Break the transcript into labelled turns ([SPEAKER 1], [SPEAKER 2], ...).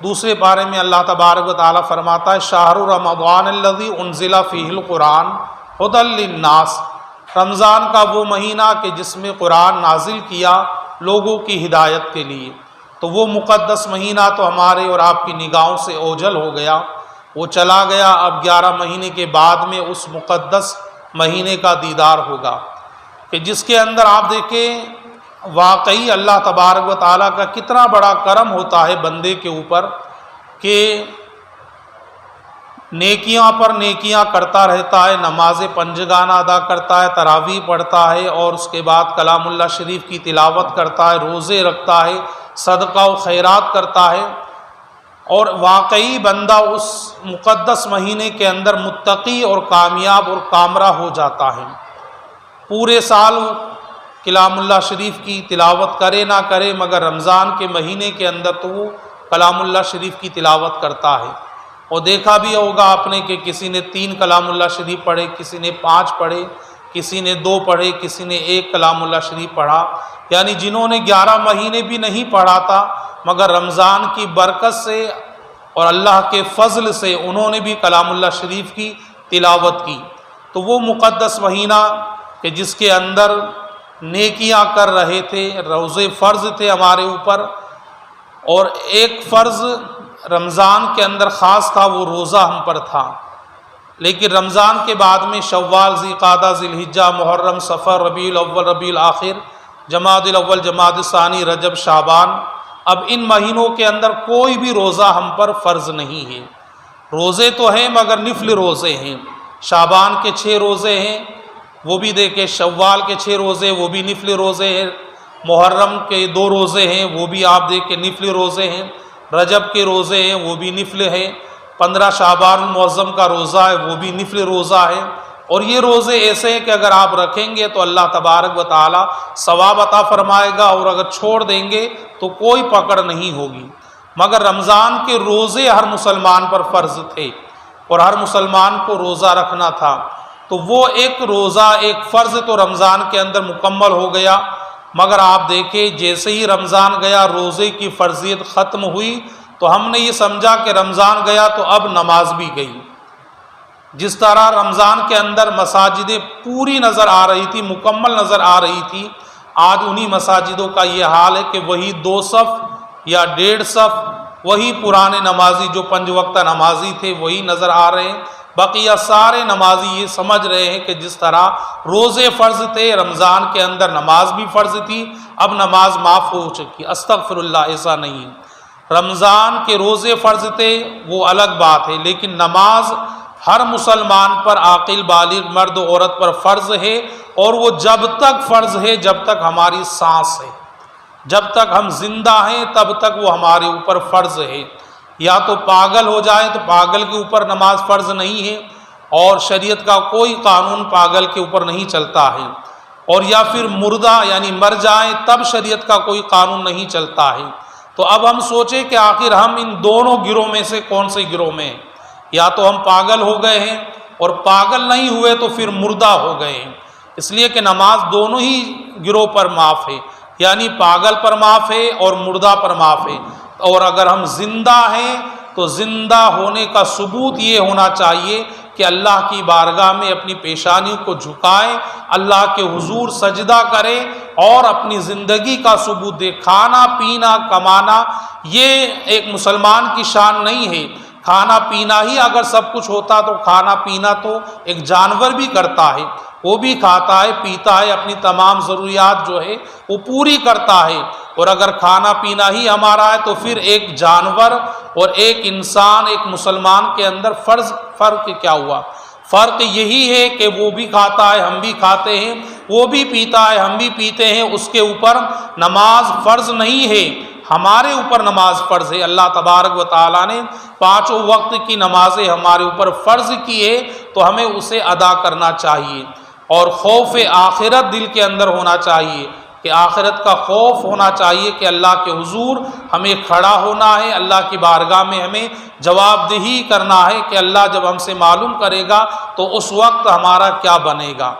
[SPEAKER 1] دوسرے پارے میں اللہ تبارک و تعالیٰ فرماتا ہے شہر رمضان الذی انزل فیہ القرآن ھدی للناس، رمضان کا وہ مہینہ کہ جس میں قرآن نازل کیا لوگوں کی ہدایت کے لیے۔ تو وہ مقدس مہینہ تو ہمارے اور آپ کی نگاہوں سے اوجھل ہو گیا، وہ چلا گیا۔ اب 11 مہینے کے بعد میں اس مقدس مہینے کا دیدار ہوگا کہ جس کے اندر آپ دیکھیں واقعی اللہ تبارک و تعالیٰ کا کتنا بڑا کرم ہوتا ہے بندے کے اوپر کہ نیکیاں پر نیکیاں کرتا رہتا ہے، نماز پنجگانہ ادا کرتا ہے، تراویح پڑھتا ہے، اور اس کے بعد کلام اللہ شریف کی تلاوت کرتا ہے، روزے رکھتا ہے، صدقہ و خیرات کرتا ہے، اور واقعی بندہ اس مقدس مہینے کے اندر متقی اور کامیاب اور کامرہ ہو جاتا ہے۔ پورے سال کلام اللہ شریف کی تلاوت کرے نہ کرے، مگر رمضان کے مہینے کے اندر تو وہ کلام اللہ شریف کی تلاوت کرتا ہے۔ اور دیکھا بھی ہوگا آپ نے کہ کسی نے 3 کلام اللہ شریف پڑھے، کسی نے 5 پڑھے، کسی نے 2 پڑھے، کسی نے 1 کلام اللہ شریف پڑھا، یعنی جنہوں نے 11 مہینے بھی نہیں پڑھا تھا مگر رمضان کی برکت سے اور اللہ کے فضل سے انہوں نے بھی کلام اللہ شریف کی تلاوت کی۔ تو وہ مقدس مہینہ کہ جس کے اندر نیکیاں کر رہے تھے، روزے فرض تھے ہمارے اوپر، اور ایک فرض رمضان کے اندر خاص تھا، وہ روزہ ہم پر تھا۔ لیکن رمضان کے بعد میں شوال، ذوالقعدہ، ذی الحجہ، محرم، صفر، ربیع الاول، ربیع الاخر، جمادی الاول، جمادی الثانی، رجب، شعبان، اب ان مہینوں کے اندر کوئی بھی روزہ ہم پر فرض نہیں ہے۔ روزے تو ہیں مگر نفل روزے ہیں۔ شعبان کے 6 روزے ہیں، وہ بھی دیکھیں، شوال کے 6 روزے وہ بھی نفل روزے ہیں، محرم کے 2 روزے ہیں وہ بھی آپ دیکھیں نفل روزے ہیں، رجب کے روزے ہیں وہ بھی نفل ہیں، 15 شعبان المعظم کا روزہ ہے وہ بھی نفل روزہ ہے۔ اور یہ روزے ایسے ہیں کہ اگر آپ رکھیں گے تو اللہ تبارک و تعالی ثواب عطا فرمائے گا، اور اگر چھوڑ دیں گے تو کوئی پکڑ نہیں ہوگی۔ مگر رمضان کے روزے ہر مسلمان پر فرض تھے اور ہر مسلمان کو روزہ رکھنا تھا، تو وہ ایک روزہ، ایک فرض تو رمضان کے اندر مکمل ہو گیا۔ مگر آپ دیکھیں جیسے ہی رمضان گیا روزے کی فرضیت ختم ہوئی تو ہم نے یہ سمجھا کہ رمضان گیا تو اب نماز بھی گئی۔ جس طرح رمضان کے اندر مساجدیں پوری نظر آ رہی تھی، مکمل نظر آ رہی تھی، آج انہی مساجدوں کا یہ حال ہے کہ وہی 2 صف یا 1.5 صف، وہی پرانے نمازی جو 5 وقتہ نمازی تھے وہی نظر آ رہے ہیں۔ بقیہ سارے نمازی یہ سمجھ رہے ہیں کہ جس طرح روزے فرض تھے رمضان کے اندر نماز بھی فرض تھی، اب نماز معاف ہو چکی۔ استغفر اللہ، ایسا نہیں ہے۔ رمضان کے روزے فرض تھے وہ الگ بات ہے، لیکن نماز ہر مسلمان پر، عاقل بالغ مرد و عورت پر فرض ہے، اور وہ جب تک فرض ہے جب تک ہماری سانس ہے، جب تک ہم زندہ ہیں تب تک وہ ہمارے اوپر فرض ہے۔ یا تو پاگل ہو جائے تو پاگل کے اوپر نماز فرض نہیں ہے، اور شریعت کا کوئی قانون پاگل کے اوپر نہیں چلتا ہے، اور یا پھر مردہ یعنی مر جائیں تب شریعت کا کوئی قانون نہیں چلتا ہے۔ تو اب ہم سوچیں کہ آخر ہم ان دونوں گروہ میں سے کون سے گروہ میں ہیں؟ یا تو ہم پاگل ہو گئے ہیں، اور پاگل نہیں ہوئے تو پھر مردہ ہو گئے ہیں۔ اس لیے کہ نماز دونوں ہی گروہ پر معاف ہے، یعنی پاگل پر معاف ہے اور مردہ پر معاف ہے۔ اور اگر ہم زندہ ہیں تو زندہ ہونے کا ثبوت یہ ہونا چاہیے کہ اللہ کی بارگاہ میں اپنی پیشانی کو جھکائیں، اللہ کے حضور سجدہ کریں اور اپنی زندگی کا ثبوت دے۔ کھانا پینا کمانا یہ ایک مسلمان کی شان نہیں ہے۔ کھانا پینا ہی اگر سب کچھ ہوتا تو کھانا پینا تو ایک جانور بھی کرتا ہے، وہ بھی کھاتا ہے پیتا ہے، اپنی تمام ضروریات جو ہے وہ پوری کرتا ہے۔ اور اگر کھانا پینا ہی ہمارا ہے تو پھر ایک جانور اور ایک انسان، ایک مسلمان کے اندر فرق کیا ہوا؟ فرق یہی ہے کہ وہ بھی کھاتا ہے ہم بھی کھاتے ہیں، وہ بھی پیتا ہے ہم بھی پیتے ہیں، اس کے اوپر نماز فرض نہیں ہے، ہمارے اوپر نماز فرض ہے۔ اللہ تبارک و تعالیٰ نے 5 وقت کی نمازیں ہمارے اوپر فرض کی ہے تو ہمیں اسے ادا کرنا چاہیے، اور خوف آخرت دل کے اندر ہونا چاہیے، کہ آخرت کا خوف ہونا چاہیے کہ اللہ کے حضور ہمیں کھڑا ہونا ہے، اللہ کی بارگاہ میں ہمیں جواب دہی کرنا ہے کہ اللہ جب ہم سے معلوم کرے گا تو اس وقت ہمارا کیا بنے گا۔